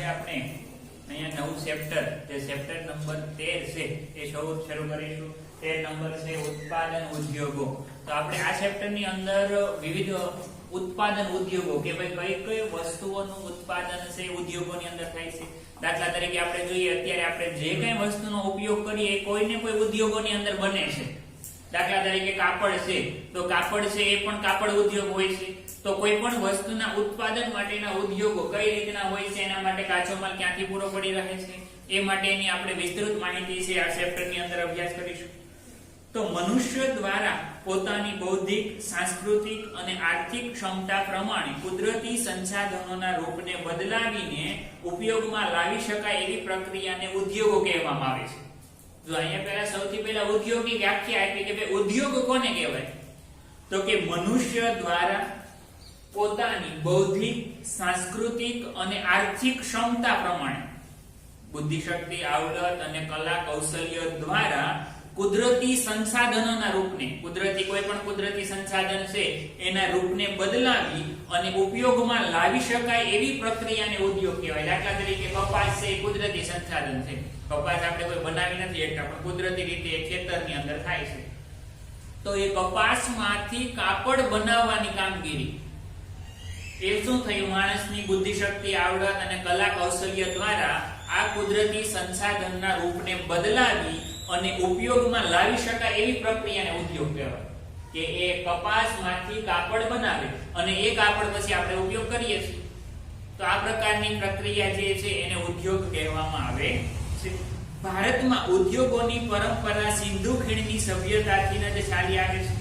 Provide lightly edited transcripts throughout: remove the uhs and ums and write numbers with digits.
આપણે અહીંયા નવું ચેપ્ટર જે ચેપ્ટર નંબર 13 છે એ શરૂ કરીશું. 13 નંબર છે ઉત્પાદન ઉદ્યોગો. તો આપણે આ ચેપ્ટર ની અંદર વિવિધ ઉત્પાદન ઉદ્યોગો કે ભાઈ કઈ કઈ વસ્તુઓનું ઉત્પાદન છે ઉદ્યોગોની અંદર થાય છે. દાખલા તરીકે આપણે જોઈએ અત્યારે આપણે જે કઈ વસ્તુનો ઉપયોગ કરીએ એ કોઈને કોઈ ઉદ્યોગોની અંદર બને છે. દાખલા તરીકે કાપડ છે તો કાપડ છે એ પણ કાપડ ઉદ્યોગ હોય છે. તો કોઈ પણ વસ્તુના ઉત્પાદન માટેના ઉદ્યોગો કઈ રીતના હોય છે, એના માટે કાચો માલ ક્યાંથી પૂરો પડી રહે છે એ માટેની આપણે વિસ્તૃત માહિતી છે આ ચેપ્ટરની અંદર અભ્યાસ કરીશું. તો મનુષ્ય દ્વારા પોતાની બૌદ્ધિક, સાંસ્કૃતિક અને આર્થિક ક્ષમતા પ્રમાણે કુદરતી સંસાધનોના રૂપને બદલાવીને ઉપયોગમાં લાવી શકાય એવી પ્રક્રિયાને ઉદ્યોગો કહેવામાં આવે છે. જો અહીંયા પહેલા સૌથી પહેલા ઉદ્યોગની વ્યાખ્યા આપી કે ભાઈ ઉદ્યોગ કોને કહેવાય, તો કે મનુષ્ય દ્વારા પોતાની બૌદ્ધિક, સાંસ્કૃતિક અને આર્થિક ક્ષમતા પ્રમાણે બુદ્ધિ શક્તિ, આવડત અને કલા કૌશલ્ય દ્વારા કુદરતી સંસાધનોના રૂપને, કુદરતી કોઈ પણ કુદરતી સંસાધન છે એના રૂપને બદલાવી અને ઉપયોગમાં લાવી શકાય એવી પ્રક્રિયાને ઉદ્યોગ કહેવાય. દાખલા તરીકે કપાસ છે એ કુદરતી સંસાધન છે. કપાસ આપણે કોઈ બનાવી નથી શકતા પણ કુદરતી રીતે ખેતરની અંદર થાય છે. તો એ કપાસમાંથી કાપડ બનાવવાની કામગીરી એ શું થયું, માણસની બુદ્ધિ શક્તિ, આવડત અને કલા કૌશલ્ય દ્વારા આ કુદરતી સંસાધનના રૂપને બદલાવી અને ઉપયોગમાં લાવી શકાય એવી પ્રક્રિયાને ઉદ્યોગ કહેવાય. કે એ કપાસમાંથી કાપડ બનાવે અને એ કાપડ પછી આપણે ઉપયોગ કરીએ છીએ. તો આ પ્રકારની પ્રક્રિયા જે છે એને ઉદ્યોગ કહેવામાં આવે છે. ભારતમાં ઉદ્યોગોની પરંપરા સિંધુ ખીણની સભ્યતાથી જ ચાલી આવે છે.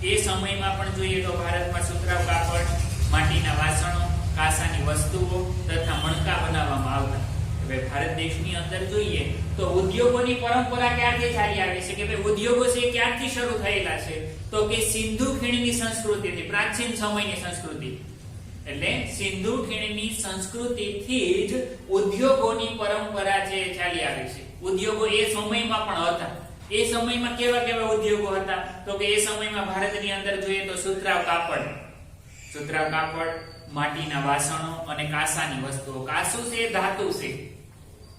એ સમયમાં પણ જોઈએ તો ભારતમાં સુતરાઉ કાપડ, માટીના વાસણો, કાંસાની વસ્તુઓ તથા મણકા બનાવવામાં આવતા. ભારત દેશની અંદર જોઈએ તો ઉદ્યોગોની પરંપરા ક્યારથી ચાલી આવી છે કે ભાઈ ઉદ્યોગો છે ક્યારથી શરૂ થયેલા છે, તો કે સિંધુ ખીણની સંસ્કૃતિથી, પ્રાચીન સમયની સંસ્કૃતિ. એટલે સિંધુ ખીણની સંસ્કૃતિથી જ ઉદ્યોગોની પરંપરા જે ચાલી આવી છે. ઉદ્યોગો એ સમયમાં પણ હતા. એ સમયમાં કેવા કેવા ઉદ્યોગો હતા, તો કે એ સમયમાં ભારતની અંદર જોઈએ તો સુતરાઉ કાપડ, માટીના વાસણો અને કાંસાની વસ્તુઓ. કાંસુ છે એ ધાતુ છે.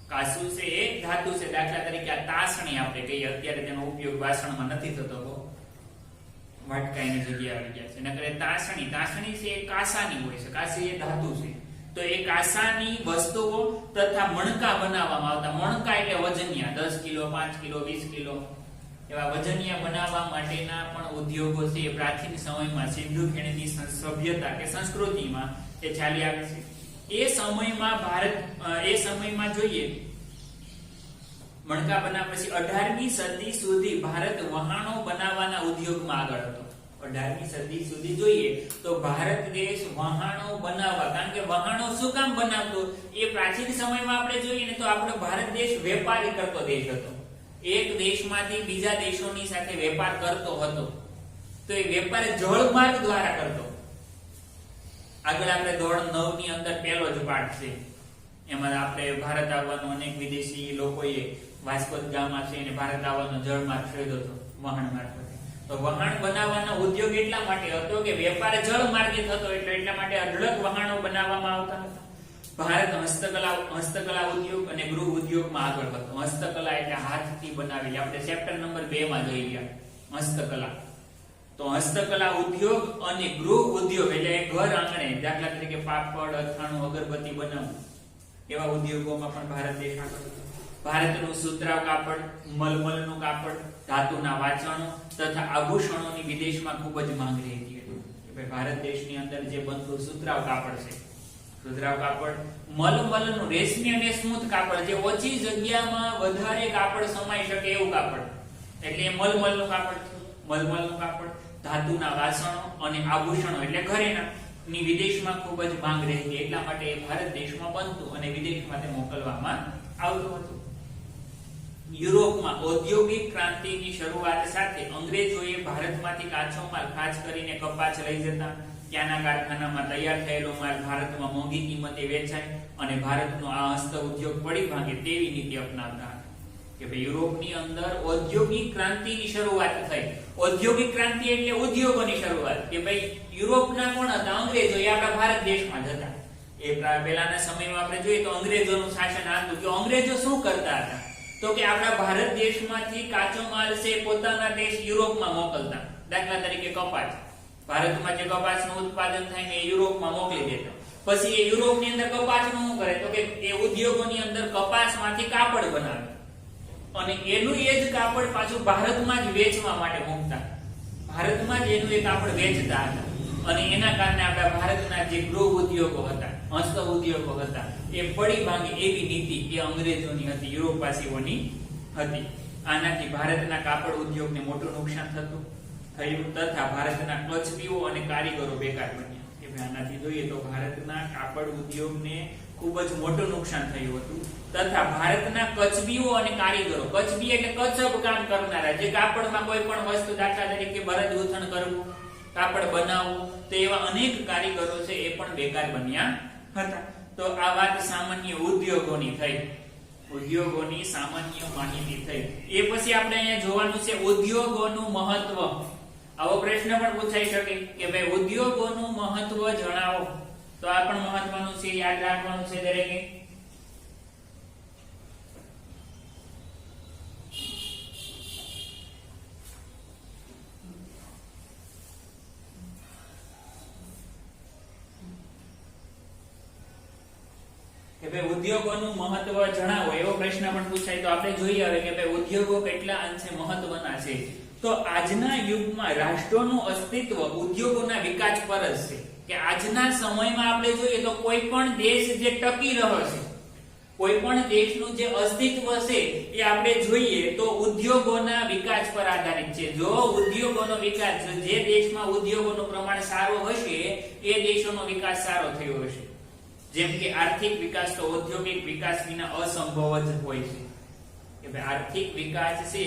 કાંસુ છે એ ધાતુ છે. દાખલા તરીકે આ તાસણી આપણે કહીએ, અત્યારે તેનો ઉપયોગ વાસણમાં નથી થતો, વાટકાની જગ્યાએ આવી ગયા છે. નકર તાસણી છે એ કાંસાની હોય છે. કાંસી એ ધાતુ છે. તો એ કાંસાની વસ્તુઓ તથા મણકા બનાવવામાં આવતા. મણકા એટલે વજનિયા, 10 કિલો, 5 કિલો, 20 કિલો એવા વજનિયા બનાવવા માટેના પણ ઉદ્યોગો છે એ પ્રાચીન સમયમાં સિંધુ ખીણની સભ્યતા કે સંસ્કૃતિમાં એ ચાલી આવે છે. એ સમયમાં જોઈએ મણકા બનાવ્યા પછી 18મી સદી સુધી ભારત વહાણો બનાવવાના ઉદ્યોગમાં આગળ હતો. 18મી સદી સુધી જોઈએ તો ભારત દેશ વહાણો બનાવવા, કારણ કે વહાણો શું કામ બનાવતો, એ પ્રાચીન સમયમાં આપણે જોઈએ ને તો આપણો ભારત દેશ વેપારી કરતો દેશ હતો. એક દેશમાંથી બીજા દેશોની સાથે વેપાર કરતો હતો. તો એ વેપાર જળમાર્ગ દ્વારા કરતો. આગળ આપણે ધોરણ 9 ની અંદર પહેલો જ પાઠ છે, એમાં આપણે ભારત આવવાનો અનેક વિદેશી લોકોએ વાસ્કો દ ગામા છે એને ભારત આવવાનો જળમાર્ગ શોધ્યો હતો વહાણ મારફતે. તો વહાણ બનાવવાનો ઉદ્યોગ એટલા માટે હતો કે વેપાર જળમાર્ગે થતો, એટલા માટે અઢળક વહાણો બનાવવામાં આવતા હતા. ભારત હસ્તકલા ઉદ્યોગ અને ગૃહ ઉદ્યોગમાં આગળ હતો. હસ્તકલા એટલે હાથથી બનાવેલી, આપણે ચેપ્ટર નંબર 2 માં જોઈ ગયા હસ્તકલા. તો હસ્તકલા ઉદ્યોગ અને ગૃહ ઉદ્યોગ એટલે ઘર આંગણે, દાખલા તરીકે પાપડ, અથાણું, અગરબત્તી બનાવવું એવા ઉદ્યોગોમાં પણ ભારત દેશ આગળ હતો. ભારતનું સુતરાઉ કાપડ, મલમલનું કાપડ, ધાતુના વાસણો તથા આભૂષણોની વિદેશમાં ખૂબ જ માંગ રહેતી હતી. ભારત દેશની અંદર જે બનતું સુતરાઉ કાપડ છે, સુતરાઉ કાપડ, મલમલનું રેશમી અને સ્મૂથ કાપડ, જે ઓછી જગ્યામાં વધારે કાપડ સમાઈ શકે એવું કાપડ, એટલે એ મલમલનું કાપડ છે. મલમલનું કાપડ, ધાતુના વાસણો અને આભૂષણો એટલે ઘરેણા ની વિદેશમાં ખૂબ જ માંગ રહેતી. એટલા માટે એ ભારત દેશમાં બનતું અને વિદેશમાં તે મોકલવામાં આવતું હતું. યુરોપમાં ઔદ્યોગિક ક્રાંતિની શરૂઆત સાથે અંગ્રેજોએ ભારતમાંથી કાચો માલ, ખાસ કરીને કપાસ લઈ જતા. ત્યાંના કારખાનામાં તૈયાર થયેલો માલ ભારતમાં મોંઘી કિંમતે વેચાય અને ભારતનો આ હસ્ત ઉદ્યોગ પડી ભાગે તેવી નીતિ અપનાવતા હતા. કે ભાઈ યુરોપની અંદર ઔદ્યોગિક ક્રાંતિની શરૂઆત થઈ. ઔદ્યોગિક ક્રાંતિ એટલે ઉદ્યોગોની શરૂઆત. કે ભાઈ યુરોપના કોણ હતા? અંગ્રેજો. એ આપણા ભારત દેશમાં જ હતા. એ પહેલાના સમયમાં આપણે જોઈએ તો અંગ્રેજોનું શાસન હતું. કે અંગ્રેજો શું કરતા હતા તો કે આપણા ભારત દેશમાંથી કાચો માલ છે પોતાના દેશ યુરોપમાં મોકલતા. દાખલા તરીકે કપાસ, ભારતમાં જે કપાસનું ઉત્પાદન થાય ને એ યુરોપમાં મોકલી દેતા. પછી એ યુરોપની અંદર કપાસનું શું કરે તો કે એ ઉદ્યોગોની અંદર કપાસમાંથી કાપડ બનાવે અને એનું એ જ કાપડ પાછું ભારતમાં જ વેચવા માટે મૂકતા. ભારતમાં જ એનું એ કાપડ વેચતા હતા અને એના કારણે આપણા ભારતના જે ગૃહ ઉદ્યોગો હતા, હસ્ત ઉદ્યોગો હતા, એ પડી ભાંગે એવી નીતિ એ અંગ્રેજોની હતી, યુરોપવાસીઓની હતી. આનાથી ભારતના કાપડ ઉદ્યોગને મોટું નુકસાન થયું તથા ભારતના કચબીઓ અને કારીગરો બેકાર બન્યા. કે આનાથી જોઈએ તો ભારતના કાપડ ઉદ્યોગને ખૂબ જ મોટું નુકસાન થયું હતું તથા ભારતના કચબીઓ અને કારીગરો, કચબી એટલે કચબ કામ કરનારા, જે કાપડમાં કોઈ પણ વસ્તુ દાખલા તરીકે ભરત ગૂંથણ કરવું, કાપડ બનાવવું, તો એવા અનેક કારીગરો છે એ પણ બેકાર બન્યા હતા. તો આ વાત સામાન્ય ઉદ્યોગોની થઈ, ઉદ્યોગોની સામાન્ય માહિતી થઈ. એ પછી આપણે અહીંયા જોવાનું છે ઉદ્યોગોનું મહત્વ. આવો પ્રશ્ન પણ પૂછાઈ શકે કે ભાઈ ઉદ્યોગોનું મહત્વ જણાવો. તો આ પણ મહત્વનું છે, યાદ રાખવાનું છે દરેકે. કે ભાઈ ઉદ્યોગોનું મહત્વ જણાવો એવો પ્રશ્ન પણ પૂછાય. તો આપણે જોઈએ હવે કે ભાઈ ઉદ્યોગો કેટલા અંશે મહત્વના છે. તો આજના યુગમાં રાષ્ટ્રોનું અસ્તિત્વ ઉદ્યોગોના વિકાસ પર જ છે. કે આજના સમયમાં આપણે જોઈએ તો કોઈ પણ દેશ જે ટકી રહ્યો છે, કોઈ પણ દેશનું જે અસ્તિત્વ છે એ આપણે જોઈએ તો ઉદ્યોગોના વિકાસ પર આધારિત છે. જો ઉદ્યોગોનો વિકાસ, જે દેશમાં ઉદ્યોગોનું પ્રમાણ સારું હશે એ દેશોનો વિકાસ સારો થયો હશે. જેમ કે આર્થિક વિકાસ તો ઔદ્યોગિક વિકાસ વિના અસંભવ જ હોય છે. કે ભાઈ આર્થિક વિકાસ છે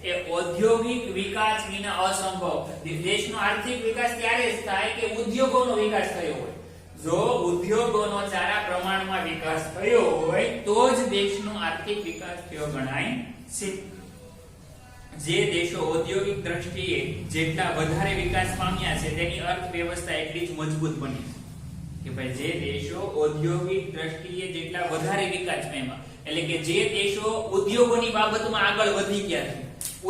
એ ઔદ્યોગિક વિકાસ વિના અસંભવ. દેશનો આર્થિક વિકાસ ત્યારે જ થાય કે ઉદ્યોગોનો વિકાસ થયો હોય. જો ઉદ્યોગોનો સારા પ્રમાણમાં વિકાસ થયો હોય તો જ દેશનો આર્થિક વિકાસ થયો ગણાય છે. જે દેશો ઔદ્યોગિક દ્રષ્ટિએ જેટલા વધારે વિકાસ પામ્યા છે તેની અર્થવ્યવસ્થા એટલી જ મજબૂત બની છે. કે ભાઈ જે દેશો ઔદ્યોગિક દ્રષ્ટિએ જેટલા વધારે વિકાસ પામ્યા, એટલે કે જે દેશો ઉદ્યોગોની બાબતમાં આગળ વધી ગયા છે,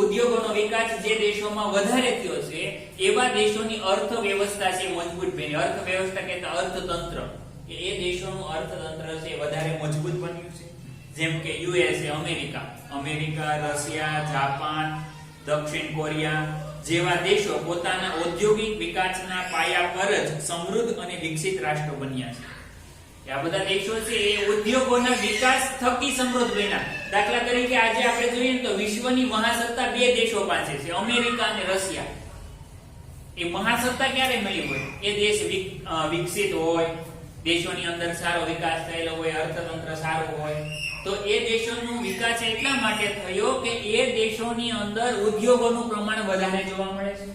ઉદ્યોગોનો વિકાસ જે દેશોમાં વધારે થયો છે એવા દેશોની અર્થવ્યવસ્થા છે મજબૂત બની. અર્થવ્યવસ્થા કહેતા અર્થતંત્ર, કે એ દેશોનું અર્થતંત્ર છે વધારે મજબૂત બન્યું છે. જેમ કે યુએસએ, અમેરિકા, રશિયા, જાપાન, દક્ષિણ કોરિયા જેવા દેશો પોતાના ઔદ્યોગિક વિકાસના પાયા પર જ સમૃદ્ધ અને વિકસિત રાષ્ટ્રો બન્યા છે. આ બધા દેશો છે એ ઉદ્યોગોના વિકાસ થકી સમૃદ્ધ બન્યા. દાખલા તરીકે આજે આપણે જોઈએ તો વિશ્વની મહાસત્તા બે દેશો પાસે છે, અમેરિકા અને રશિયા. એ મહાસત્તા ક્યારે મળી હોય? એ દેશ વિકસિત હોય, દેશોની અંદર સારો વિકાસ થયેલો હોય, અર્થતંત્ર સારું હોય. તો એ દેશોનો વિકાસ એટલા માટે થયો કે એ દેશોની અંદર ઉદ્યોગોનું પ્રમાણ વધારે જોવા મળે છે.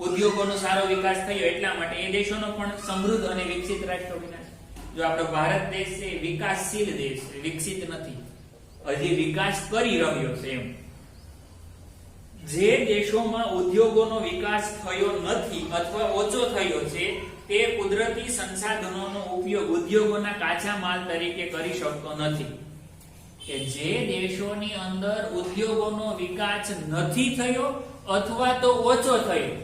ઉદ્યોગોનો સારો વિકાસ થયો એટલા માટે એ દેશોનો પણ સમૃદ્ધ અને વિકસિત રાષ્ટ્ર બન્યા છે. જો આપણો ભારત દેશ છે વિકાસશીલ દેશ છે, વિકસિત નથી, હજી વિકાસ કરી રહ્યો છે. એમ જે દેશોમાં ઉદ્યોગોનો વિકાસ થયો નથી અથવા ઓછો થયો છે તે કુદરતી સંસાધનોનો ઉપયોગ ઉદ્યોગોના કાચા માલ તરીકે કરી શકતો નથી. કે જે દેશોની અંદર ઉદ્યોગોનો વિકાસ નથી થયો અથવા તો ઓછો થયો,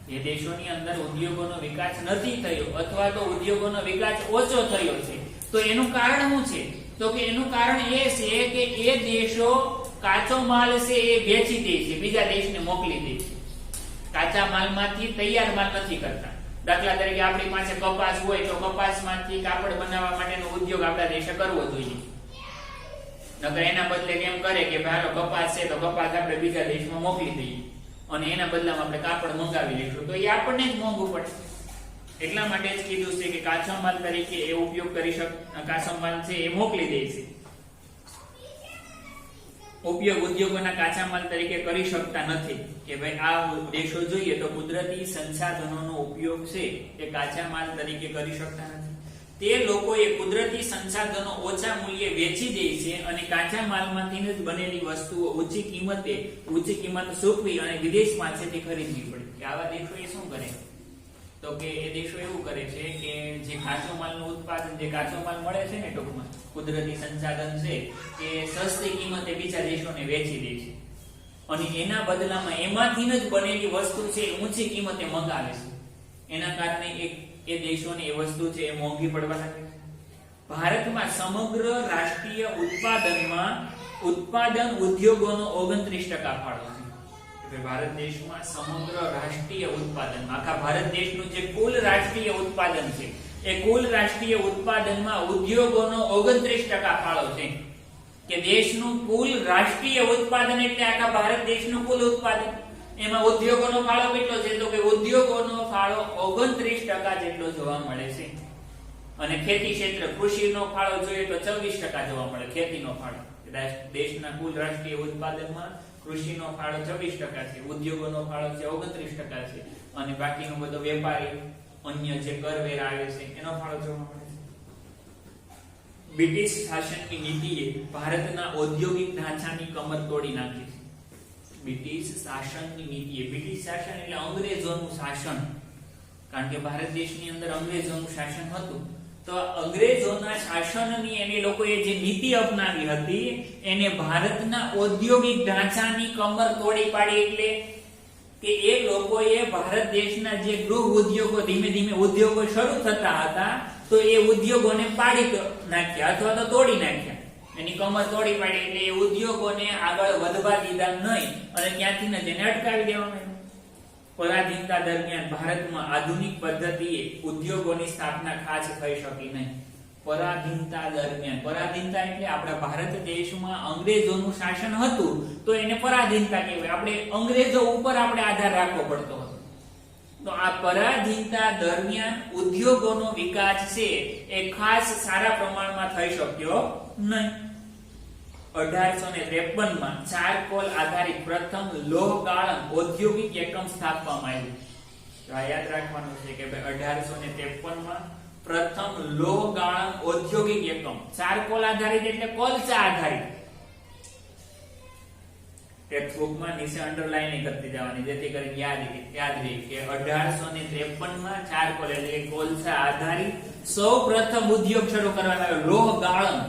જે દેશોની અંદર ઉદ્યોગોનો વિકાસ નથી થયો અથવા તો ઉદ્યોગોનો વિકાસ ઓછો થયો છે, તો એનું કારણ શું છે? તો કે એનું કારણ એ છે કે એ દેશો કાચો માલ છે એ વેચી દે છે, બીજા દેશને મોકલી દે છે. કાચા માલમાંથી તૈયાર માલ નથી કરતા. દાખલા તરીકે આપણી પાસે કપાસ હોય તો કપાસમાંથી કાપડ બનાવવા માટેનો ઉદ્યોગ આપણા દેશે કરવો જોઈએ. નકર એના બદલે કેમ કરે કે ભાઈ કપાસ છે તો કપાસ આપણે બીજા દેશમાં મોકલી દઈએ અને એના બદલામાં આપણે કાપડ મંગાવી લઈશું, તો એ આપણને જ મોંઘું પડે. એટલા માટે જ કીધું છે કે કાચો માલ તરીકે એ ઉપયોગ કરી કાચો માલ છે એ મોકલી દે છે. ઉપયોગ ઉદ્યોગોના કાચા માલ તરીકે કરી શકતા નથી. કે ભાઈ આ દેશો જોઈએ તો કુદરતી સંસાધનોનો ઉપયોગ છે એ કાચા માલ તરીકે કરી શકતા નથી. તે લોકોએ કુદરતી સંસાધનો ઓછા મૂલ્યે વેચી દે છે અને કાચા માલમાંથી જ બનેલી વસ્તુઓ ઊંચી કિંમત ચૂકવી અને વિદેશ પાસેથી ખરીદવી પડે. કે આવા દેશો એ શું કરે? તો કે એ દેશો એવું કરે છે કે જે કાચો માલનું ઉત્પાદન, જે કાચો માલ મળે છે ને ટૂંકમાં કુદરતી સંસાધન છે, એ સસ્તી કિંમતે બીજા દેશોને વેચી દે છે અને એના બદલામાં એમાંથી જ બનેલી વસ્તુ છે એ ઊંચી કિંમતે મંગાવે છે. એના કારણે એ દેશોને એ વસ્તુ છે એ મોંઘી પડવા લાગે છે. ભારતમાં સમગ્ર રાષ્ટ્રીય ઉત્પાદનમાં ઉત્પાદન ઉદ્યોગોનો 29% ફાળો છે. ભારત દેશમાં સમગ્ર રાષ્ટ્રીય ઉત્પાદન, આખા ભારત દેશનું જે કુલ રાષ્ટ્રીય ઉત્પાદન છે એ કુલ રાષ્ટ્રીય ઉત્પાદનમાં ઉદ્યોગોનો 29% ફાળો છે. કે દેશનું કુલ રાષ્ટ્રીય ઉત્પાદન એટલે આખા ભારત દેશનું કુલ ઉત્પાદન, એમાં ઉદ્યોગોનો ફાળો કેટલો છે? તો કે ઉદ્યોગોનો ફાળો 29% જેટલો જોવા મળે છે. અને ખેતી ક્ષેત્ર, કૃષિનો ફાળો જોઈએ તો 24% જોવા મળે. ખેતીનો ફાળો દેશના કુલ રાષ્ટ્રીય ઉત્પાદનમાં કૃષિનો ફાળો 24% છે, ઉદ્યોગોનો ફાળો છે 29% છે અને બાકીનો બધો વેપારી અન્ય જે કરવેરા આવે છે એનો ફાળો જોવા મળે છે. બ્રિટિશ શાસનની નીતિએ ભારતના ઔદ્યોગિક ઢાંચાની કમર તોડી નાખી છે. બ્રિટિશ શાસનની નીતિએ, બ્રિટિશ શાસન એટલે અંગ્રેજોનું શાસન, કારણ કે ભારત દેશની અંદર અંગ્રેજોનું શાસન હતું. તો અંગ્રેજોના શાસનની એને લોકોએ જે નીતિ અપનાવી હતી એને ભારતના ઔદ્યોગિક ઢાંચાની કમર તોડી પાડી. એટલે કે એ લોકોએ ભારત દેશના જે ગૃહ ઉદ્યોગો, ધીમે ધીમે ઉદ્યોગો શરૂ થતા હતા, તો એ ઉદ્યોગોને પાડી નાખ્યા અથવા તો તોડી નાખ્યા. એની કમર તોડી પાડી એટલે એ ઉદ્યોગોને આગળ વધવા દીધા નહીં અને ત્યાંથી જ એને અટકાવી દેવામાં. પરાધીનતા દરમિયાન ભારતમાં આધુનિક પદ્ધતિએ ઉદ્યોગોની સ્થાપના ખાસ થઈ શકી નહીં. પરાધીનતા દરમિયાન, પરાધીનતા એટલે આપણા ભારત દેશમાં અંગ્રેજોનું શાસન હતું તો એને પરાધીનતા કહેવાય. આપણે અંગ્રેજો ઉપર આપણે આધાર રાખવો પડતો હતો. તો આ પરાધીનતા દરમિયાન ઉદ્યોગોનો વિકાસ છે એ ખાસ સારા પ્રમાણમાં થઈ શક્યો નહીં. 1853 માં ચારકોલ આધારિત પ્રથમ લોહ ગાળણ ઔદ્યોગિક એકમ સ્થાપવામાં આવ્યું. તો આ યાદ રાખવાનું છે કે 1853 માં પ્રથમ લોહ ગાળણ ઔદ્યોગિક એકમ, ચારકોલ આધારિત એટલે કોલસા આધારિત. ટેક્સ્ટ બુકમાં નીચે અંડરલાઇન કરતી જવાની જેથી કરીને યાદ રહે કે 1853 માં ચારકોલ એટલે કોલસા આધારિત સૌપ્રથમ ઉદ્યોગ શરૂ કરવામાં આવ્યો. લોહ ગાળણ,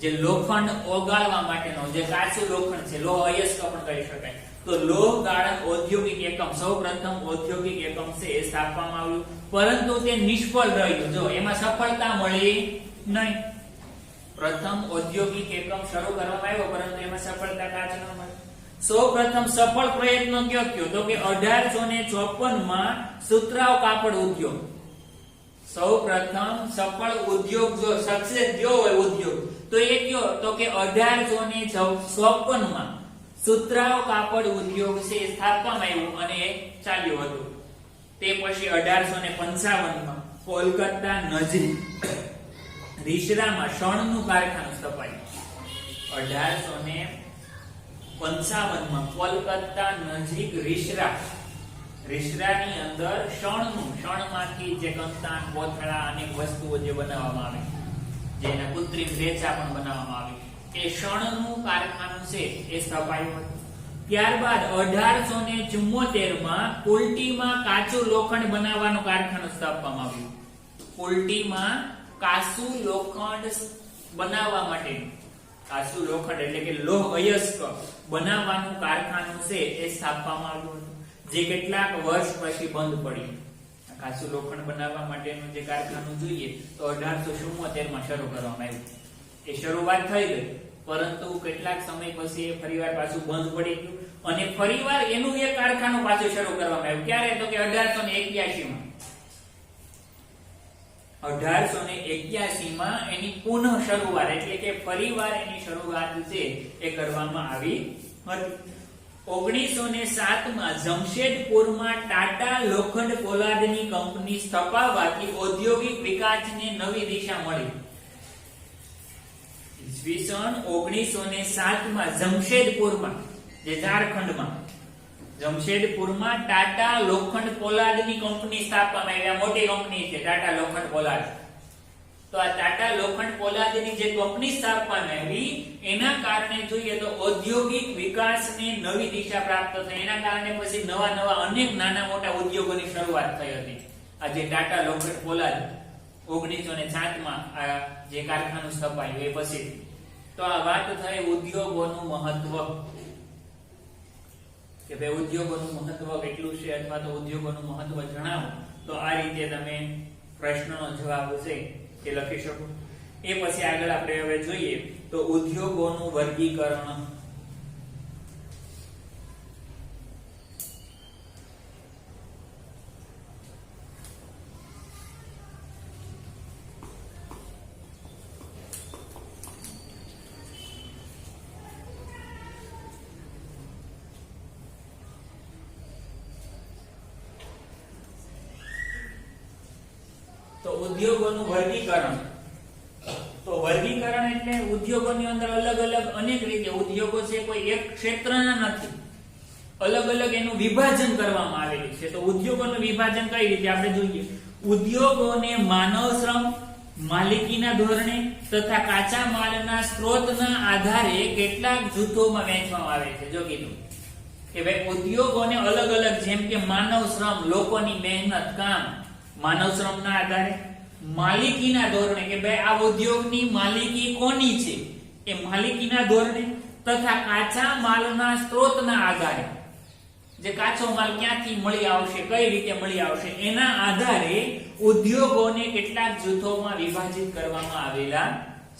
જે લોખંડ ઓગાળવા માટેનો જે કાચું લોખંડ છે, લોહ અયસ્ક પણ કહી શકાય. તો લોહ ગાળણ ઔદ્યોગિક એકમ, સૌપ્રથમ ઔદ્યોગિક એકમ છે એ સ્થાપવામાં આવ્યું, પરંતુ તે નિષ્ફળ રહ્યું. જો એમાં સફળતા મળી નહીં. પ્રથમ ઔદ્યોગિક એકમ શરૂ કરવામાં આવ્યો પરંતુ એમાં સફળતા કાચ ન મળી. સૌપ્રથમ સફળ પ્રયત્ન કયો થયો? તો કે 1854 માં સુતરાઉ કાપડ ઉદ્યોગ. સૌપ્રથમ સફળ ઉદ્યોગ જો સક્સેસ થયો હોય ઉદ્યોગ તો એ કયો? તો કે 1854 માં સુતરાઉ કાપડ ઉદ્યોગ છે સ્થાપવામાં આવ્યું અને ચાલ્યું હતું. તે પછી 1855 માં કોલકાતા નજીક રીસરામાં શણનું કારખાનું સ્થપાયું. 1855 માં કોલકાતા નજીક રીસરાની અંદર શણમાંથી જે કંતાન, કોથળા અનેક વસ્તુઓ જે બનાવવામાં આવે, જેના કૃત્રિમ રેચા પણ બનાવવામાં આવે, એ શણનું કારખાનું છે એ સ્થપાયું હતું. ત્યારબાદ 1874 માં કુલટીમાં કાચું લોખંડ બનાવવાનું કારખાનું સ્થાપવામાં આવ્યું. કુલટીમાં કાચું લોખંડ બનાવવા માટેનું, કાચું લોખંડ એટલે કે લોહ અયસ્ક બનાવવાનું કારખાનું છે એ સ્થાપવામાં આવ્યું હતું, જે કેટલાક વર્ષ પછી બંધ પડ્યું. કાચું લોખંડ બનાવવા માટેનું જે કારખાનું જોઈએ તો 1874 માં શરૂ કરવામાં આવ્યું. એ શરૂઆત થઈ ગઈ પરંતુ કેટલાક સમય પછી એ ફરીવાર પાછું બંધ પડી ગયું અને ફરીવાર એનું એક કારખાનું પાછું શરૂ કરવામાં આવ્યું. ક્યારે? તો કે 1881 માં. 1881 માં એની પુનઃ શરૂઆત એટલે કે ફરીવાર એની શરૂઆત છે એ કરવામાં આવી હતી. 1907 માં જમશેદપુરમાં ટાટા લોખંડ પોલાદની કંપની સ્થપાવવાથી ઔદ્યોગિક વિકાસને નવી દિશા મળી. ઈસવીસન 1907 માં જમશેદપુરમાં, જે ઝારખંડમાં, જમશેદપુરમાં ટાટા લોખંડ પોલાદની કંપની સ્થાપવામાં આવી. આ મોટી કંપની છે ટાટા લોખંડ પોલાદ. તો આ ટાટા લોખંડ પોલાદની જે કંપની સ્થાપવામાં આવી એના કારણે જોઈએ તો ઔદ્યોગિક વિકાસને નવી દિશા પ્રાપ્ત થઈ. એના કારણે પછી નવા અનેક નાના મોટા ઉદ્યોગોની શરૂઆત થઈ હતી. આ જે ટાટા લોખંડ પોલાદ 1907 માં આ જે કારખાનું સ્થપાયું એ પછી. તો આ વાત થઈ ઉદ્યોગોનું મહત્વ, કે ભાઈ ઉદ્યોગોનું મહત્વ કેટલું છે અથવા તો ઉદ્યોગોનું મહત્વ જણાવો. તો આ રીતે તમે પ્રશ્નનો જવાબ છે એ લખી શકો. એ પછી આગળ આપણે હવે જોઈએ તો ઉદ્યોગોનું વર્ગીકરણ. તો ઉદ્યોગોનું વર્ગીકરણ. તો વર્ગીકરણ એટલે ઉદ્યોગોની અંદર અલગ અલગ અનેક રીતે ઉદ્યોગો છે, કોઈ એક ક્ષેત્રના નથી, અલગ અલગ એનું વિભાજન કરવામાં આવેલું છે. તો ઉદ્યોગોનું વિભાજન કઈ રીતે આપણે જોઈએ. ઉદ્યોગોને માનવ શ્રમ, માલિકીના ધોરણે તથા કાચા માલના સ્ત્રોતના આધારે કેટલાક જૂથોમાં વહેંચવામાં આવે છે. જો કીધું કે ભાઈ ઉદ્યોગોને અલગ અલગ, જેમ કે માનવ શ્રમ, લોકોની મહેનત, કામ, માનવ શ્રમના આધારે, માલિકીના ધોરણે કે ભાઈ આ ઉદ્યોગની માલિકી કોની છે એ માલિકીના ધોરણે, તથા કાચા માલના સ્ત્રોતના આધારે, જે કાચો માલ ક્યાંથી મળી આવશે, કઈ રીતે મળી આવશે, એના આધારે ઉદ્યોગોને કેટલાક જૂથોમાં વિભાજિત કરવામાં આવેલા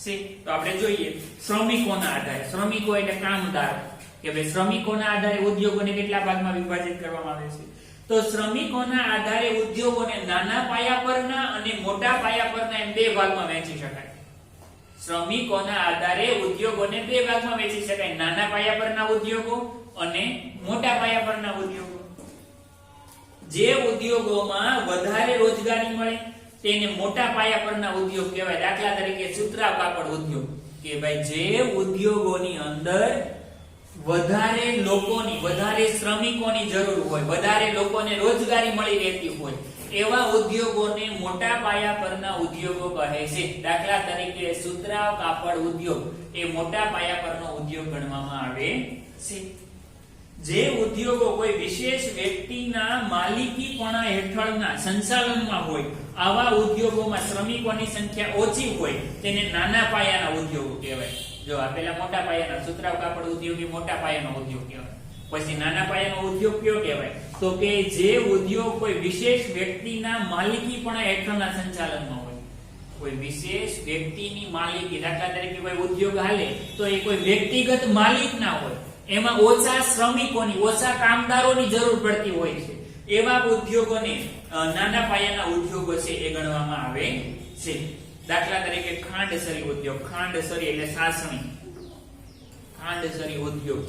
છે. તો આપણે જોઈએ શ્રમિકોના આધારે. શ્રમિકો એટલે કામદારો, કે ભાઈ શ્રમિકોના આધારે ઉદ્યોગોને કેટલા ભાગમાં વિભાજિત કરવામાં આવે છે. તો શ્રમિકોના આધારે ઉદ્યોગોને નાના પાયા પરના અને મોટા પાયા પરના એમ બે ભાગમાં વહેંચી શકાય. શ્રમિકોના આધારે ઉદ્યોગોને બે ભાગમાં વહેંચી શકાય, નાના પાયા પરના ઉદ્યોગો અને મોટા પાયા પરના ઉદ્યોગો. જે ઉદ્યોગોમાં વધારે રોજગારી મળે તેને મોટા પાયા પરના ઉદ્યોગ કહેવાય. દાખલા તરીકે સુતરાઉ કાપડ ઉદ્યોગ, કે ભાઈ જે ઉદ્યોગોની અંદર વધારે લોકોની, વધારે શ્રમિકોની જરૂર હોય, વધારે લોકોને રોજગારી મળી રહેતી હોય, એવા ઉદ્યોગોને મોટા પાયા પરના ઉદ્યોગો કહે છે. દાખલા તરીકે સુતરાઉ કાપડ ઉદ્યોગ એ મોટા પાયા પરનો ઉદ્યોગ ગણવામાં આવે છે. જે ઉદ્યોગો કોઈ વિશેષ વ્યક્તિના માલિકીપણા હેઠળના સંચાલનમાં હોય, આવા ઉદ્યોગોમાં શ્રમિકોની સંખ્યા ઓછી હોય, તેને નાના પાયાના ઉદ્યોગો કહેવાય. જો આપેલા મોટા પાયાના સુતરાઉ કાપડ ઉદ્યોગ એ મોટા પાયાનો ઉદ્યોગ કહેવાય. પછી નાના પાયાનો ઉદ્યોગ કયો કહેવાય? તો કે જે ઉદ્યોગ કોઈ વિશેષ વ્યક્તિના માલિકીપણા હેઠળના સંચાલનમાં હોય. કોઈ વિશેષ વ્યક્તિની માલિકી, દાખલા તરીકે કોઈ ઉદ્યોગ હાલે તો એ કોઈ વ્યક્તિગત માલિક ના હોય, એમાં ઓછા શ્રમિકોની, ઓછા કામદારોની જરૂર પડતી હોય છે, એવા ઉદ્યોગોને નાના પાયાના ઉદ્યોગો છે એ ગણવામાં આવે છે. દાખલા તરીકે ખાંડસરી ઉદ્યોગ. ખાંડસરી એટલે સાસણી, ખાંડસરી ઉદ્યોગ.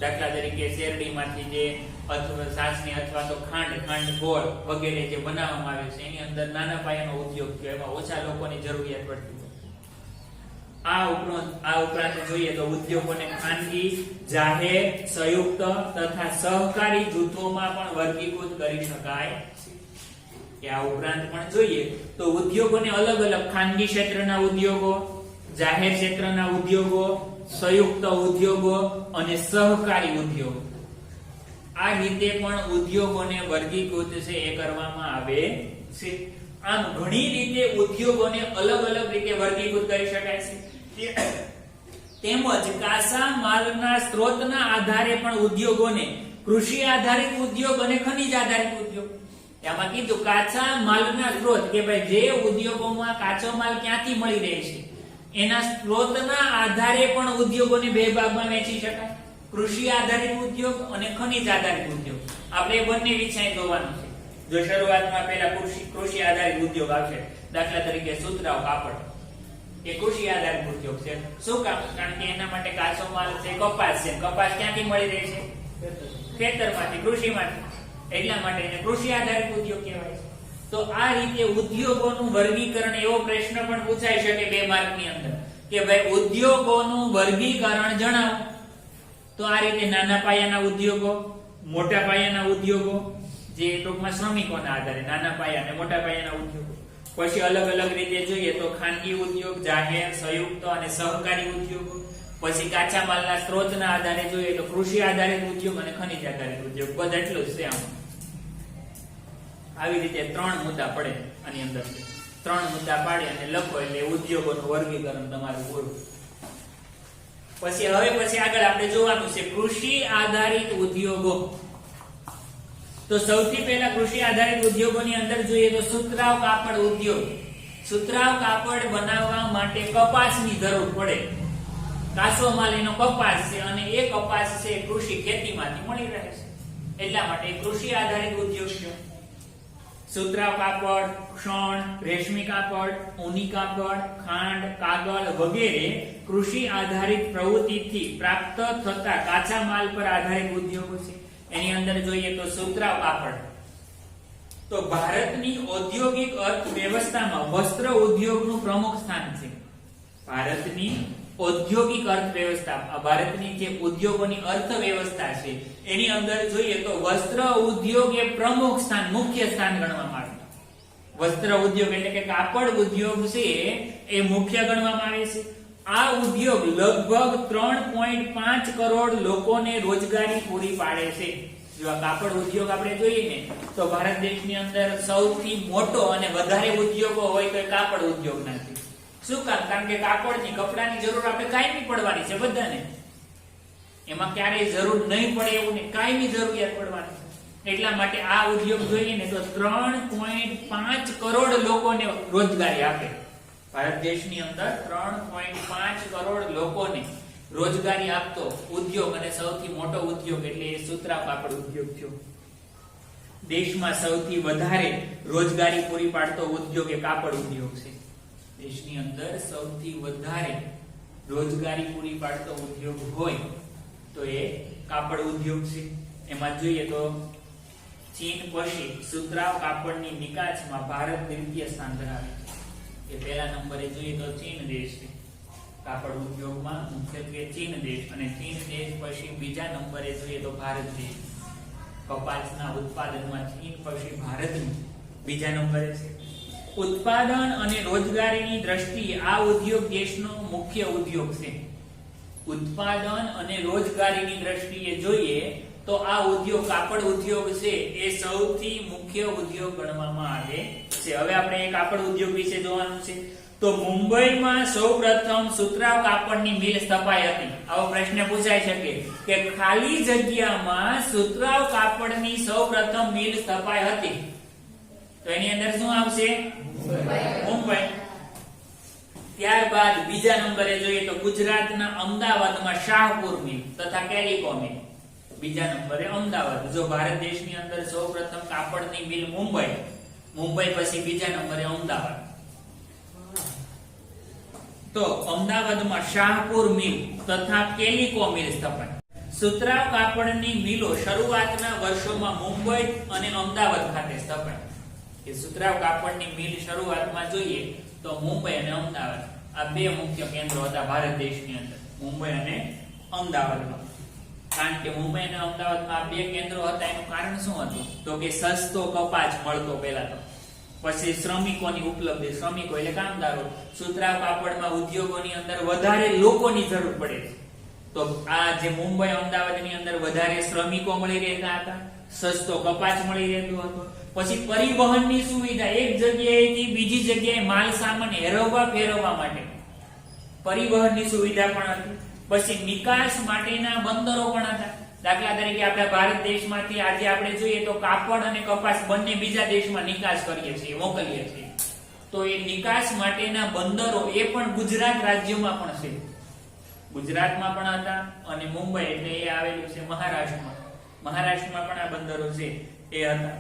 દાખલા તરીકે શેરડીમાંથી જે અથવા સાસણી અથવા તો ખાંડ ગોળ વગેરે જે બનાવવામાં આવે છે, એની અંદર નાના પાયાનો ઉદ્યોગ છે, એમાં ઓછા લોકોની જરૂરિયાત પડતી હોય. આ ઉપરાંત જોઈએ તો ઉદ્યોગોને ખાનગી, જાહેર, સંયુક્ત તથા સહકારી જૂથોમાં પણ વર્ગીકૃત કરી શકાય. કે આ ઉપરાંત પણ જોઈએ તો ઉદ્યોગોને અલગ અલગ ખાનગી ક્ષેત્રના ઉદ્યોગો, જાહેર ક્ષેત્રના ઉદ્યોગો, સંયુક્ત ઉદ્યોગો અને સહકારી ઉદ્યોગો, આ રીતે પણ ઉદ્યોગોને વર્ગીકૃત છે એ કરવામાં આવે છે. આમ ઘણી રીતે ઉદ્યોગોને અલગ અલગ રીતે વર્ગીકૃત કરી શકાય છે. તેમજ કાચા માલના સ્ત્રોતના આધારે પણ ઉદ્યોગોને કૃષિ આધારિત ઉદ્યોગ અને ખનિજ આધારિત ઉદ્યોગ. આમાં કીધું કાચા માલના સ્ત્રોત, કે ભાઈ જે ઉદ્યોગોમાં કાચો માલ ક્યાંથી મળી રહે છે એના સ્ત્રોતના આધારે પણ ઉદ્યોગોને બે ભાગમાં વહેંચી શકાય. કૃષિ આધારિત ઉદ્યોગ અને ખનિજ આધારિત ઉદ્યોગ. આપણે બંને વિષય જોવાનું છે. જો શરૂઆતમાં પહેલા કૃષિ આધારિત ઉદ્યોગ આવશે, દાખલા તરીકે સુતરાઉ કાપડ એ કૃષિ આધારિત ઉદ્યોગ છે. શું કામ? કારણ કે એના માટે કાચો માલ છે, કપાસ છે. કપાસ ક્યાંથી મળી રહે છે? ખેતરમાંથી, કૃષિમાંથી. એટલા માટે એને કૃષિ આધારિત ઉદ્યોગ કહેવાય છે. તો આ રીતે ઉદ્યોગોનું વર્ગીકરણ, એવો પ્રશ્ન પણ પૂછાઈ શકે 2 માર્કની અંદર કે ભાઈ ઉદ્યોગોનું વર્ગીકરણ જણાવો. તો આ રીતે નાના પાયાના ઉદ્યોગો, મોટા પાયાના ઉદ્યોગો, જે ટૂંકમાં શ્રમિકોના આધારે નાના પાયા અને મોટા પાયાના ઉદ્યોગો. પછી અલગ અલગ રીતે જોઈએ તો ખાનગી ઉદ્યોગ, જાહેર, સંયુક્ત અને સહકારી ઉદ્યોગો. પછી કાચા માલના સ્ત્રોતના આધારે જોઈએ તો કૃષિ આધારિત ઉદ્યોગ અને ખનિજ આધારિત ઉદ્યોગ. બસ એટલું જ છે આમાં. આવી રીતે 3 મુદ્દા પડે આની અંદર. 3 મુદ્દા પાડી અને લખો એટલે ઉદ્યોગોનું વર્ગીકરણ તમારું પૂરું. પછી આગળ આપણે જોવાનું છે કૃષિ આધારિત ઉદ્યોગો. તો સૌથી પહેલા કૃષિ આધારિત ઉદ્યોગોની અંદર જોઈએ તો સુતરાઉ કાપડ ઉદ્યોગ. સુતરાઉ કાપડ બનાવવા માટે કપાસની જરૂર પડે. કાચો માલ એનો કપાસ છે અને એ કપાસ છે કૃષિ ખેતીમાંથી મળી રહે છે, એટલા માટે કૃષિ આધારિત ઉદ્યોગ છે. સુતરાઉ કાપડ, શણ, રેશમી કાપડ, ઊની કાપડ, ખાંડ, કાગળ વગેરે કૃષિ આધારિત પ્રવૃત્તિથી પ્રાપ્ત થતા કાચા માલ પર આધારિત ઉદ્યોગો છે. એની અંદર જોઈએ તો સુતરાઉ કાપડ. તો ભારતની ઔદ્યોગિક અર્થવ્યવસ્થામાં વસ્ત્ર ઉદ્યોગનું પ્રમુખ સ્થાન છે. ભારતની ઔદ્યોગિક અર્થવ્યવસ્થા, ભારતની જે ઉદ્યોગોની અર્થવ્યવસ્થા છે એની અંદર જોઈએ તો વસ્ત્ર ઉદ્યોગ એ પ્રમુખ સ્થાન, મુખ્ય સ્થાન ગણવામાં આવે. વસ્ત્ર ઉદ્યોગ એટલે કે કાપડ ઉદ્યોગ છે એ મુખ્ય ગણવામાં આવે છે. આ ઉદ્યોગ લગભગ 3.5 કરોડ લોકોને રોજગારી પૂરી પાડે છે. જો આ કાપડ ઉદ્યોગ આપણે જોઈએ ને તો ભારત દેશની અંદર સૌથી મોટો અને વધારે ઉદ્યોગો હોય તો કાપડ ઉદ્યોગ નથી. શું કામ? કારણ કે કાપડની, કપડાની જરૂર આપણે કાયમી પડવાની છે બધાને. એમાં ક્યારેય જરૂર નહીં પડે એવું ને, કાયમી જરૂરિયાત પડવાની છે. એટલા માટે આ ઉદ્યોગ જોઈએ ને તો 3.5 કરોડ લોકોને રોજગારી આપે. ભારત દેશની અંદર 3.5 કરોડ લોકોને રોજગારી આપતો ઉદ્યોગ અને સૌથી મોટો ઉદ્યોગ એટલે સુતરાઉ કાપડ ઉદ્યોગ થયો. દેશમાં સૌથી વધારે રોજગારી પૂરી પાડતો ઉદ્યોગ એ કાપડ ઉદ્યોગ છે. દેશની અંદર સૌથી વધારે રોજગારી પૂરી પાડતો ઉદ્યોગ હોય તો એ કાપડ ઉદ્યોગ છે. એમાં જોઈએ તો ચીન પછી સુતરાઉ કાપડની નિકાસમાં ભારત દ્વિતીય સ્થાન ધરાવે છે. એ પહેલા નંબરે જોઈએ તો ચીન દેશ છે કાપડ ઉદ્યોગમાં, મુખ્યત્વે ચીન દેશ. અને ચીન દેશ પછી બીજા નંબરે જોઈએ તો ભારત દેશ. કપાસના ઉત્પાદનમાં ચીન પછી ભારત બીજા નંબરે છે. ઉત્પાદન અને રોજગારીની દ્રષ્ટિએ આ ઉદ્યોગ દેશનો મુખ્ય ઉદ્યોગ છે. ઉત્પાદન અને રોજગારીની દ્રષ્ટિએ જોઈએ તો આ ઉદ્યોગ, કાપડ ઉદ્યોગ છે એ સૌથી મુખ્ય ઉદ્યોગ ગણવામાં આવે છે. હવે આપણે એ કાપડ ઉદ્યોગ વિશે જોવાનું છે. તો મુંબઈમાં સૌપ્રથમ સુતરાઉ કાપડની મિલ સ્થપાઈ હતી. આવો પ્રશ્ન પૂછાઈ શકે કે ખાલી જગ્યામાં સુતરાઉ કાપડની સૌપ્રથમ મિલ સ્થપાઈ હતી. તો એની અંદર શું આવશે? મુંબઈ. ત્યારબાદ બીજા નંબરે જોઈએ તો ગુજરાતના અમદાવાદમાં શાહપુર મિલ તથા કેલિકો મિલ. બીજા નંબરે અમદાવાદ. જો ભારત દેશની અંદર સૌપ્રથમ કાપડની મિલ મુંબઈ પછી બીજા નંબરે અમદાવાદ. તો અમદાવાદમાં શાહપુર મિલ તથા કેલિકો મિલ સ્થપાઈ. સુતરાઉ કાપડની મિલો શરૂઆતના વર્ષોમાં મુંબઈ અને અમદાવાદ ખાતે સ્થપાઈ. કે સુતરાઉ કાપડની મિલ શરૂઆતમાં જોઈએ તો મુંબઈ અને અમદાવાદ આ બે મુખ્ય કેન્દ્રો હતા ભારત દેશની અંદર, મુંબઈ અને અમદાવાદમાં. કારણ કે મુંબઈ અને અમદાવાદમાં આ બે કેન્દ્રો હતા એનું કારણ શું હતું? તો કે સસ્તો કપાસ મળતો પહેલા તો, પછી શ્રમિકોની ઉપલબ્ધિ, શ્રમિકો એટલે કામદારો. સુતરાઉ કાપડમાં ઉદ્યોગોની અંદર વધારે લોકોની જરૂર પડે છે. તો આ જે મુંબઈ અમદાવાદની અંદર વધારે શ્રમિકો મળી રહેતા હતા, સસ્તો કપાસ મળી રહેતો હતો. પછી પરિવહનની સુવિધા, એક જગ્યાએથી બીજી જગ્યાએ માલ સામાન હેરવવા ફેરવવા માટે પરિવહનની સુવિધા પણ હતી. પછી નિકાસ માટેના બંદરો પણ હતા. દાખલા તરીકે આપણા ભારત દેશમાંથી આજે આપણે જોઈએ તો કાપડ અને કપાસ બંને બીજા દેશમાં નિકાસ કરીએ છીએ, મોકલીએ છીએ. તો એ નિકાસ માટેના બંદરો એ પણ ગુજરાત રાજ્યમાં પણ છે. ગુજરાતમાં પણ હતા અને મુંબઈ એટલે એ આવેલું છે મહારાષ્ટ્રમાં. મહારાષ્ટ્રમાં પણ આ બંદરો છે એ હતા.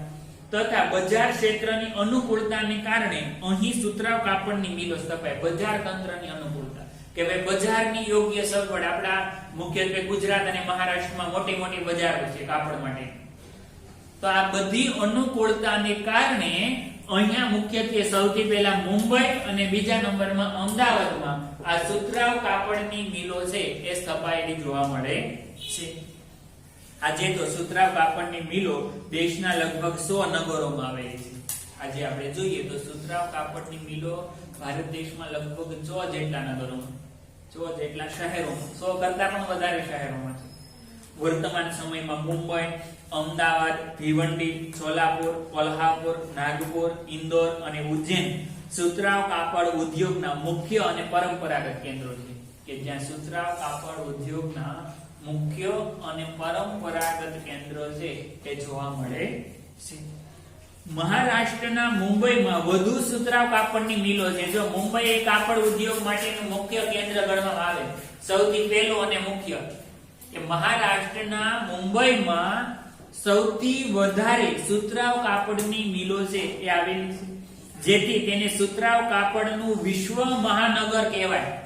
તથા બજાર ક્ષેત્રની અનુકૂળતાને કારણે અહીં સુતરાઉ કાપડની મિલો સ્થપાઈ. બજાર તંત્રની અનુકૂળતા કે ભાઈ બજારની યોગ્ય સગવડ. આપણા મુખ્યત્વે ગુજરાત અને મહારાષ્ટ્રમાં મોટી મોટી બજારો છે કાપડ માટે. તો આ બધી અનુકૂળતાને કારણે અહીંયા મુખ્યત્વે સૌથી પહેલા મુંબઈ અને બીજા નંબરમાં અમદાવાદમાં આ સુતરાઉ કાપડની મિલો છે એ સ્થપાયેલી જોવા મળે છે. આજે તો સુતરાઉ કાપડની મિલો દેશના લગભગ 100 નગરોમાં આવેલી છે. આજે આપણે જોઈએ તો સુતરાઉ કાપડની મિલો ભારત દેશમાં લગભગ 100 જેટલા નગરોમાં, 100 જેટલા શહેરોમાં, 100 કરતા પણ વધારે શહેરોમાં છે. વર્તમાન સમયમાં મુંબઈ, અમદાવાદ, ભિવંડી, સોલાપુર, કોલ્હાપુર, નાગપુર, ઇન્દોર અને ઉજ્જૈન સુતરાઉ કાપડ ઉદ્યોગના મુખ્ય અને પરંપરાગત કેન્દ્રો છે, કે જ્યાં સુતરાઉ કાપડ ઉદ્યોગના મુખ્ય અને પરંપરાગત કેન્દ્રો છે એ જોવા મળે છે. મહારાષ્ટ્રના મુંબઈમાં વધુ સુતરાઉ કાપડની મિલો છે. જો મુંબઈ એ કાપડ ઉદ્યોગ માટેનું મુખ્ય કેન્દ્ર ગણવામાં આવે, સૌથી પહેલું અને મુખ્ય, કે મહારાષ્ટ્રના મુંબઈમાં સૌથી વધારે સુતરાઉ કાપડની મિલો છે એ આવેલી છે, જેથી તેને સુતરાઉ કાપડનું વિશ્વ મહાનગર કહેવાય.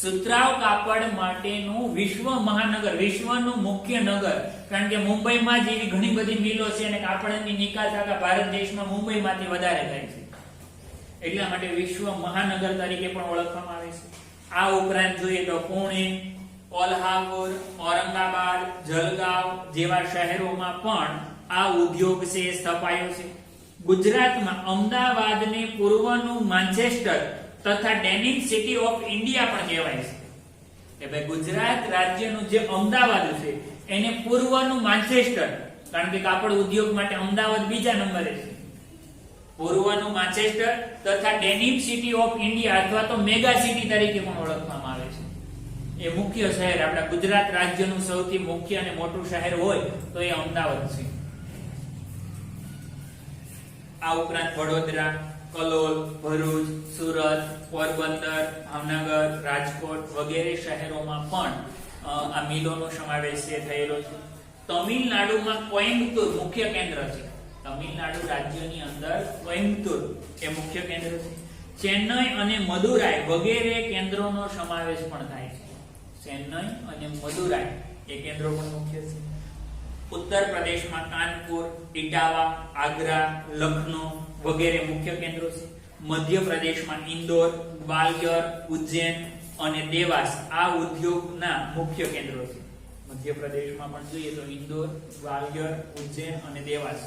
સુતરાઉ કાપડ માટેનું વિશ્વ મહાનગર, વિશ્વનું મુખ્ય નગર, કારણ કે મુંબઈમાં જેવી ઘણી બધી મિલો છે અને કાપડની નિકાસ આખા ભારત દેશમાં મુંબઈમાંથી વધારે થાય છે, એટલા માટે વિશ્વ મહાનગર તરીકે પણ ઓળખવામાં આવે છે. આ ઉપરાંત જોઈએ તો પુણે, કોલ્હાપુર, ઔરંગાબાદ, જલગાંવ જેવા શહેરોમાં પણ આ ઉદ્યોગ છે સ્થપાયો છે. ગુજરાતમાં અમદાવાદને પૂર્વનું માન્ચેસ્ટર તથા ડેનિમ સિટી ઓફ ઇન્ડિયા પણ કહેવાય છે, કે ભાઈ ગુજરાત રાજ્યનું જે અમદાવાદ છે એને પૂર્વનું માન્ચેસ્ટર, કારણ કે કાપડ ઉદ્યોગ માટે અમદાવાદ બીજા નંબરે છે, પૂર્વનું માન્ચેસ્ટર તથા ડેનિમ સિટી ઓફ ઇન્ડિયા અથવા તો મેગા સિટી તરીકે પણ ઓળખવામાં આવે છે. એ મુખ્ય શહેર આપણા ગુજરાત રાજ્યનું સૌથી મુખ્ય અને મોટું શહેર હોય તો એ અમદાવાદ છે. આ ઉપરાંત વડોદરા, કલોલ, ભરૂચ, સુરત, પોરબંદર, ભાવનગર, રાજકોટ વગેરે શહેરોમાં પણ આ મિલોનો સમાવેશ થયેલો છે. તમિલનાડુમાં કોઇમ્બતુર મુખ્ય કેન્દ્ર છે. તમિલનાડુ રાજ્યની અંદર કોઇમ્બતુર એ મુખ્ય કેન્દ્ર છે. ચેન્નઈ અને મદુરાઈ વગેરે કેન્દ્રોનો સમાવેશ પણ થાય છે. ચેન્નઈ અને મદુરાઈ એ કેન્દ્રો પણ મુખ્ય છે. ઉત્તર પ્રદેશમાં કાનપુર, ઇટાવા, આગ્રા, લખનૌ વગેરે મુખ્ય કેન્દ્રો છે. મધ્ય પ્રદેશમાં ઇન્દોર, ગ્વાલિયર, ઉજ્જૈન અને દેવાસ આ ઉદ્યોગના મુખ્ય કેન્દ્રો છે. મધ્ય પ્રદેશમાં પણ જોઈએ તો ઇન્દોર, ગ્વાલિયર, ઉજ્જૈન અને દેવાસ.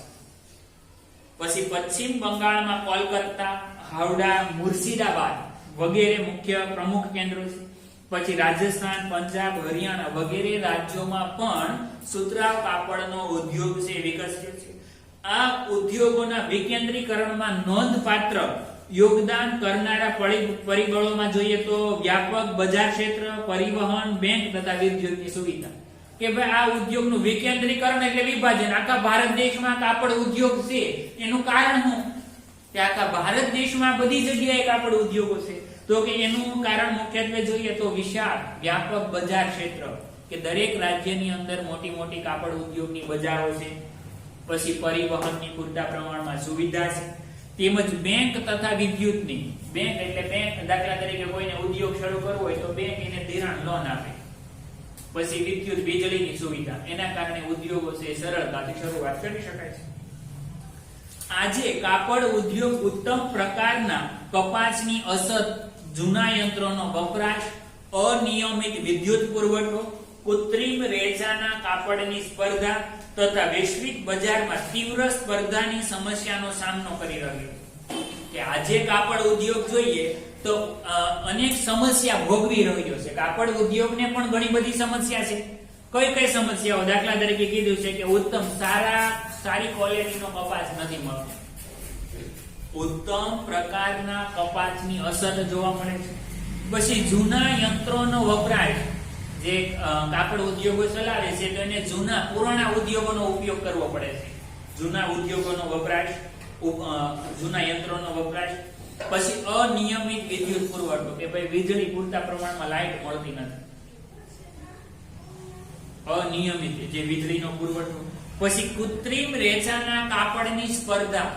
પછી પશ્ચિમ બંગાળમાં કોલકાતા, હાવડા, મુર્શિદાબાદ વગેરે મુખ્ય પ્રમુખ કેન્દ્રો છે. પછી રાજસ્થાન, પંજાબ, હરિયાણા વગેરે રાજ્યોમાં પણ સુતરાઉ કાપડનો ઉદ્યોગ છે વિકસ્યો છે. આ ઉદ્યોગોના વિકેન્દ્રીકરણમાં નોંધપાત્ર યોગદાન કરનારા પરિબળોમાં જોઈએ તો વ્યાપક બજાર ક્ષેત્ર, પરિવહન, બેંક તથા વિદ્યુતની સુવિધા. કે ભાઈ આ ઉદ્યોગનું વિકેન્દ્રીકરણ એટલે વિભાજન. આખા ભારત દેશમાં કાપડ ઉદ્યોગ છે, એનું કારણ શું? કે આખા ભારત દેશમાં બધી જગ્યાએ કાપડ ઉદ્યોગો છે, તો કે એનું કારણ મુખ્યત્વે જોઈએ તો વિશાળ વ્યાપક બજાર ક્ષેત્ર, કે દરેક રાજ્યની અંદર મોટી મોટી કાપડ ઉદ્યોગની બજારો છે. પછી પરિવહનની પૂરતા પ્રમાણમાં સુવિધા છે, તેમજ બેંક તથા વિદ્યુતની. બેંક એટલે બેંક, દાખલા તરીકે કોઈને ઉદ્યોગ શરૂ કરવો હોય તો બેંક એને ધિરાણ લોન આપે. પછી વિદ્યુત વીજળીની સુવિધા, એના કારણે ઉદ્યોગો છે સરળતાથી શરૂઆત કરી શકાય છે. આજે કાપડ ઉદ્યોગ ઉત્તમ પ્રકારના કપાસની અસર, જૂના યંત્રોનો વપરાશ, અનિયમિત વિદ્યુત પુરવઠો, કૃત્રિમ રેસાના કાપડની સ્પર્ધા તથા વૈશ્વિક બજારમાં તીવ્ર સ્પર્ધાની સમસ્યાનો સામનો કરી રહ્યો છે. કે આજે કાપડ ઉદ્યોગ જોઈએ તો અનેક સમસ્યા ભોગવી રહ્યો છે. કાપડ ઉદ્યોગને પણ ઘણી બધી સમસ્યા છે. કઈ કઈ સમસ્યાઓ? દાખલા તરીકે કીધું છે કે ઉત્તમ સારી ક્વોલિટીનો કપાસ નથી મળતો. ઉત્તમ પ્રકારના કપાસની અસર જોવા મળે છે. પછી જૂના યંત્રોનો વપરાશ, જે કાપડ ઉદ્યોગો ચલાવે છે તો એને પુરાણા ઉદ્યોગોનો ઉપયોગ કરવો પડે છે. જૂના ઉદ્યોગોનો વપરાશ, જૂના યંત્રોનો વપરાશ. પછી અનિયમિત વિદ્યુત પુરવઠો, કે ભાઈ વીજળી પૂરતા પ્રમાણમાં લાઈટ મળતી નથી. અનિયમિત જે વીજળીનો પુરવઠો. પછી કૃત્રિમ રેચાના કાપડની સ્પર્ધા,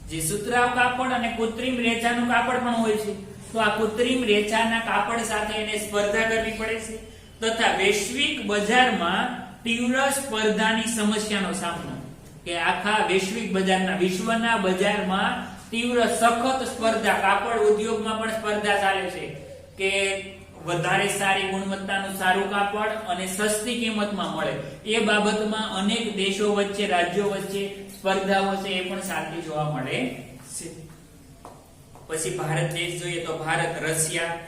જે સુતરાઉ કાપડ અને કૃત્રિમ રેચાનું કાપડ પણ હોય છે, તો આ કૃત્રિમ રેચાના કાપડ સાથે એને સ્પર્ધા કરવી પડે છે. તથા વૈશ્વિક બજારમાં તીવ્ર સ્પર્ધાની સમસ્યાનો સામનો, કે આખા વૈશ્વિક બજારના, વિશ્વના બજારમાં તીવ્ર સખત સ્પર્ધા, કાપડ ઉદ્યોગમાં પણ સ્પર્ધા ચાલે છે કે વધારે સારી ગુણવત્તાનું સારું કાપડ અને સસ્તી કિંમતમાં મળે. એ બાબતમાં અનેક દેશો વચ્ચે, રાજ્યો વચ્ચે સ્પર્ધાઓ છે એ પણ સાચી જોવા મળે છે. પછી ભારત દેશ જોઈએ તો ભારત, રશિયા,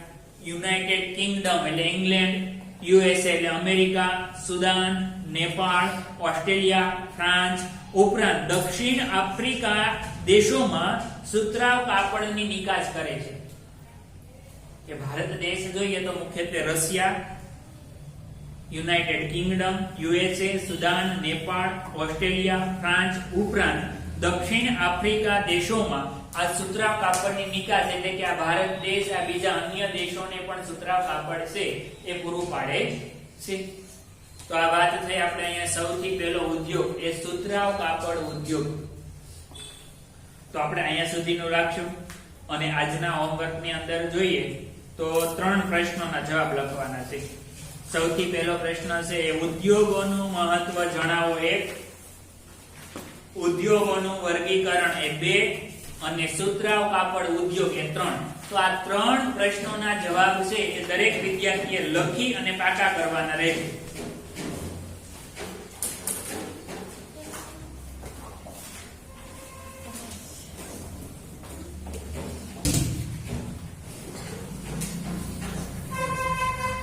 યુનાઇટેડ કિંગડમ એટલે ઇંગ્લેન્ડ, યુએસએ એટલે America, Sudan, Nepal, Australia, France ઉપરાંત દક્ષિણ આફ્રિકા દેશોમાં સુતરાઉ કાપડની નિકાસ કરે છે. કે ભારત દેશ જોઈએ તો મુખ્યત્વે Russia, United Kingdom, USA, Sudan, Nepal, Australia, France ઉપરાંત દક્ષિણ આફ્રિકા દેશોમાં આ સુતરાઉ કાપડની નિકાસ એટલે કે આ ભારત દેશ આ બીજા અન્ય દેશોને પણ સુતરાઉ કાપડ છે એ પૂરું પાડે છે. તો આ વાત થઈ આપણે અહીંયા સૌથી પહેલો ઉદ્યોગ એ સુતરાઉ કાપડ ઉદ્યોગ. તો આપણે અહીંયા સુધીનું રાખશું અને આજના હોમવર્કની અંદર જોઈએ તો 3 પ્રશ્નોના જવાબ લખવાના છે. સૌથી પહેલો પ્રશ્ન છે ઉદ્યોગોનું મહત્વ જણાવો 1, ઉદ્યોગોનું વર્ગીકરણ એ 2 અને સુતરાઉ કાપડ ઉદ્યોગ એ 3. તો આ 3 પ્રશ્નોના જવાબ છે એ દરેક વિદ્યાર્થીએ લખી અને પાકા કરવાના રહેશે.